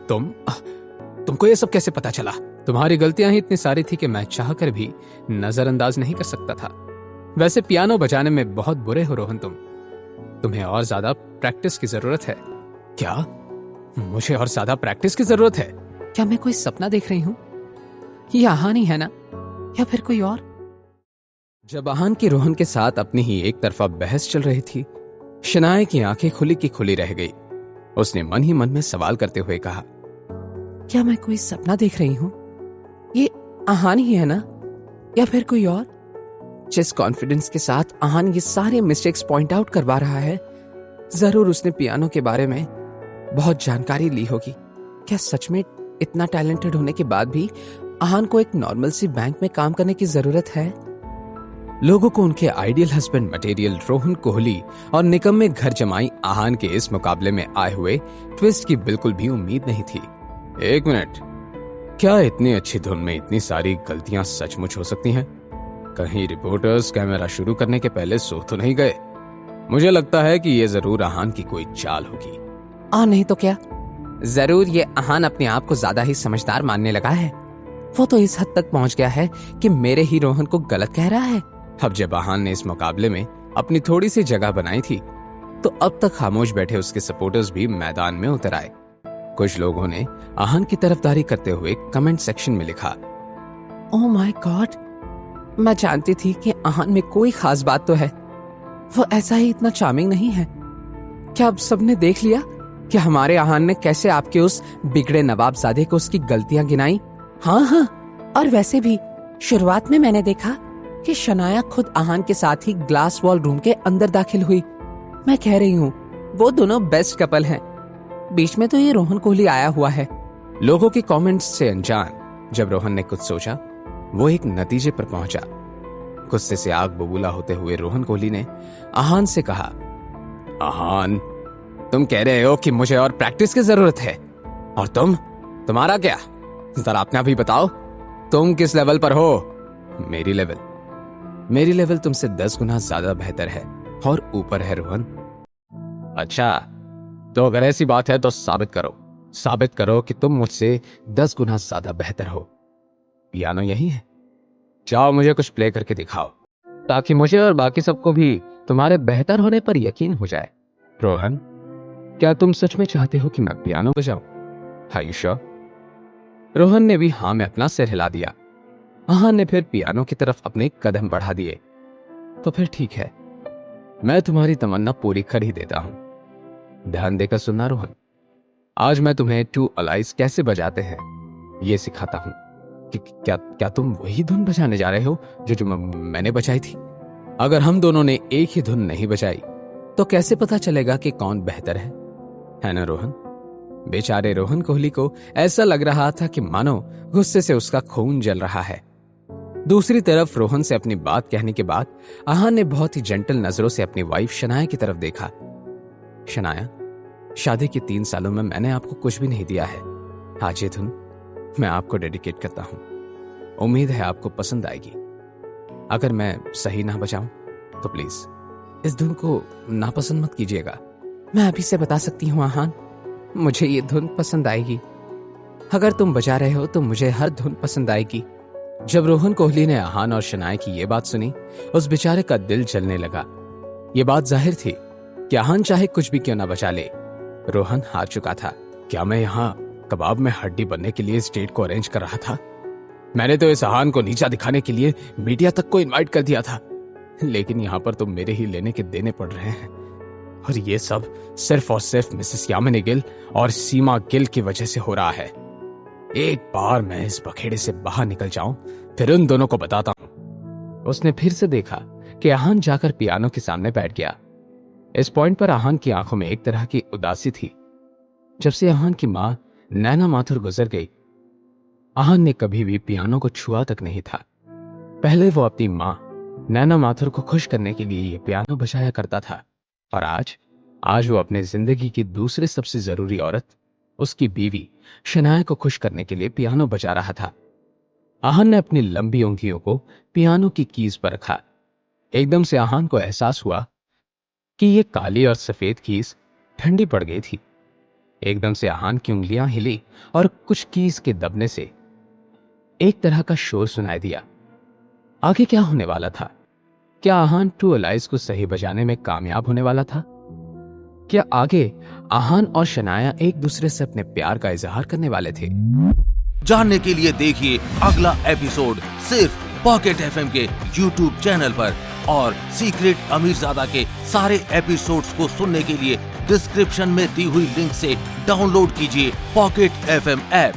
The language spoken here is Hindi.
तुमको ये सब कैसे पता चला? तुम्हारी गलतियां ही इतनी सारी थी कि मैं चाहकर भी नजरअंदाज नहीं कर सकता था। वैसे पियानो बजाने में बहुत बुरे हो रोहन तुम्हें और ज्यादा प्रैक्टिस की जरूरत है। क्या? मुझे और ज्यादा प्रैक्टिस की जरूरत है? क्या मैं कोई सपना देख रही हूं? ये आहान ही है ना, या फिर कोई और? जब आहान की रोहन के साथ अपनी ही एक तरफा बहस चल रही थी, शनाया की आंखें खुली की खुली रह गई। उसने मन ही मन में सवाल करते हुए कहा, क्या मैं कोई सपना देख रही हूं? ये आहान ही है ना, या फिर कोई और? जिस कॉन्फिडेंस के साथ आहान ये सारे मिस्टेक्स पॉइंट आउट करवा रहा है, जरूर उसने पियानो के बारे में बहुत जानकारी ली होगी। क्या सच में इतना टैलेंटेड होने के बाद भी आहान को एक नॉर्मल सी बैंक में काम करने की जरूरत है? लोगों को उनके ideal husband material Rohan Kohli और निकम्मे घर जमाई आहान के इस मुकाबले में आए हुए ट्विस्ट की बिल्कुल भी उम्मीद नहीं थी। एक मिनट, क्या इतनी अच्छी धुन में इतनी सारी गलतियां सचमुच हो सकती हैं? कहीं रिपोर्टर्स कैमरा शुरू करने के पहले सो तो नहीं गए? मुझे लगता है कि ये जरूर आहान की कोई चाल होगी। नहीं तो क्या, जरूर ये आहान अपने आप को ज्यादा ही समझदार मानने लगा है। वो तो इस हद तक पहुंच गया है कि मेरे ही रोहन को गलत कह रहा है। अब जब आहान ने इस मुकाबले में अपनी थोड़ी सी जगह बनाई थी, तो अब तक खामोश बैठे उसके सपोर्टर्स भी मैदान में उतर आए। कुछ लोगों ने आहान की तरफदारी करते हुए कमेंट सेक्शन में लिखा, ओह माय गॉड, मैं जानती थी कि आहान में कोई खास बात तो है, वो ऐसा ही इतना चार्मिंग नहीं है। क्या अब सबने देख लिया कि हमारे आहान ने कैसे आपके उस बिगड़े नवाबजादे को उसकी गलतियां गिनाई? हाँ, और वैसे भी शुरुआत में मैंने देखा कि शनाया खुद आहान के साथ ही ग्लास वॉल रूम के अंदर दाखिल हुई। मैं कह रही हूँ वो दोनों बेस्ट कपल हैं। बीच में तो ये रोहन कोहली आया हुआ है। लोगों के कमेंट्स से अनजान जब रोहन ने कुछ सोचा, वो एक नतीजे पर पहुंचा। गुस्से से आग बबूला होते हुए रोहन कोहली ने आहान से कहा, आहान, तुम कह रहे हो कि मुझे और प्रैक्टिस की जरूरत है, और तुम्हारा क्या? जरा अपना भी बताओ, तुम किस लेवल पर हो? मेरी लेवल तुमसे 10 गुना ज्यादा बेहतर है और ऊपर है रोहन। अच्छा, तो अगर ऐसी बात है तो साबित करो कि तुम मुझसे 10 गुना ज्यादा बेहतर हो। पियानो यही है, जाओ मुझे कुछ प्ले करके दिखाओ, ताकि मुझे और बाकी सबको भी तुम्हारे बेहतर होने पर यकीन हो जाए। रोहन, क्या तुम सच में चाहते हो कि मैं पियानो बजाऊं? Are you sure? रोहन ने भी हाँ में अपना सिर हिला दिया। आहान ने फिर पियानो की तरफ अपने कदम बढ़ा दिए। तो फिर ठीक है, मैं तुम्हारी तमन्ना पूरी कर ही देता हूं। ध्यान देकर सुनना रोहन, आज मैं तुम्हें टू अलाइज कैसे बजाते हैं ये सिखाता हूं। क्या तुम वही धुन बजाने जा रहे हो जो मैंने बजाई थी? अगर हम दोनों ने एक ही धुन नहीं बजाई तो कैसे पता चलेगा कि कौन बेहतर है ना रोहन? बेचारे रोहन कोहली को ऐसा लग रहा था कि मानो गुस्से से उसका खून जल रहा है। दूसरी तरफ रोहन से अपनी बात कहने के बाद आहान ने बहुत ही जेंटल नजरों से अपनी वाइफ शनाया की तरफ देखा। शनाया, शादी के 3 सालों में मैंने आपको कुछ भी नहीं दिया है। आज ये धुन मैं आपको डेडिकेट करता हूं। उम्मीद है आपको पसंद आएगी। अगर मैं सही ना बजाऊं तो प्लीज इस धुन को नापसंद मत कीजिएगा। मैं अभी से बता सकती हूँ आहान, मुझे ये धुन पसंद आएगी। अगर तुम बजा रहे हो तो मुझे हर धुन पसंद आएगी। जब रोहन कोहली ने आहान और शनाया की ये बात सुनी, उस बेचारे का दिल जलने लगा। ये बात जाहिर थी कि आहान चाहे कुछ भी क्यों ना बचा ले, रोहन हार चुका था। क्या मैं यहाँ कबाब में हड्डी बनने के लिए स्टेट को अरेंज कर रहा था? मैंने तो इस आहान को नीचा दिखाने के लिए मीडिया तक को इनवाइट कर दिया था, लेकिन यहाँ पर तो मेरे ही लेने के देने पड़ रहे हैं। और ये सब सिर्फ और सिर्फ मिसेस यामिनी गिल और सीमा गिल की वजह से हो रहा है। एक बार मैं इस बखेड़े से बाहर निकल जाऊं, फिर उन दोनों को बताता हूं। उसने फिर से देखा कि आहान जाकर पियानो के सामने बैठ गया। इस पॉइंट पर आहान की आंखों में एक तरह की उदासी थी। जब से आहान की मां नैना माथुर गुजर गई, आहान ने कभी भी पियानो को छुआ तक नहीं था। पहले वो अपनी मां नैना माथुर को खुश करने के लिए ये पियानो बजाया करता था, और आज वो अपने जिंदगी की दूसरी सबसे जरूरी औरत, उसकी बीवी शनाया को खुश करने के लिए पियानो बजा रहा था। आहान ने अपनी लंबी उंगलियों को पियानो की कीज पर रखा। एकदम से आहान को एहसास हुआ कि ये काली और सफेद कीज ठंडी पड़ गई थी। एकदम से आहान की उंगलियां हिली और कुछ कीज के दबने से एक तरह का शोर सुनाई दिया। आगे क्या होने वाला था? क्या आहान टू अलाइज को सही बजाने में कामयाब होने वाला था? क्या आगे आहान और शनाया एक दूसरे से अपने प्यार का इजहार करने वाले थे? जानने के लिए देखिए अगला एपिसोड सिर्फ पॉकेट एफएम के यूट्यूब चैनल पर, और सीक्रेट अमीरजादा के सारे एपिसोड्स को सुनने के लिए डिस्क्रिप्शन में दी हुई लिंक से डाउनलोड कीजिए पॉकेट एफएम ऐप।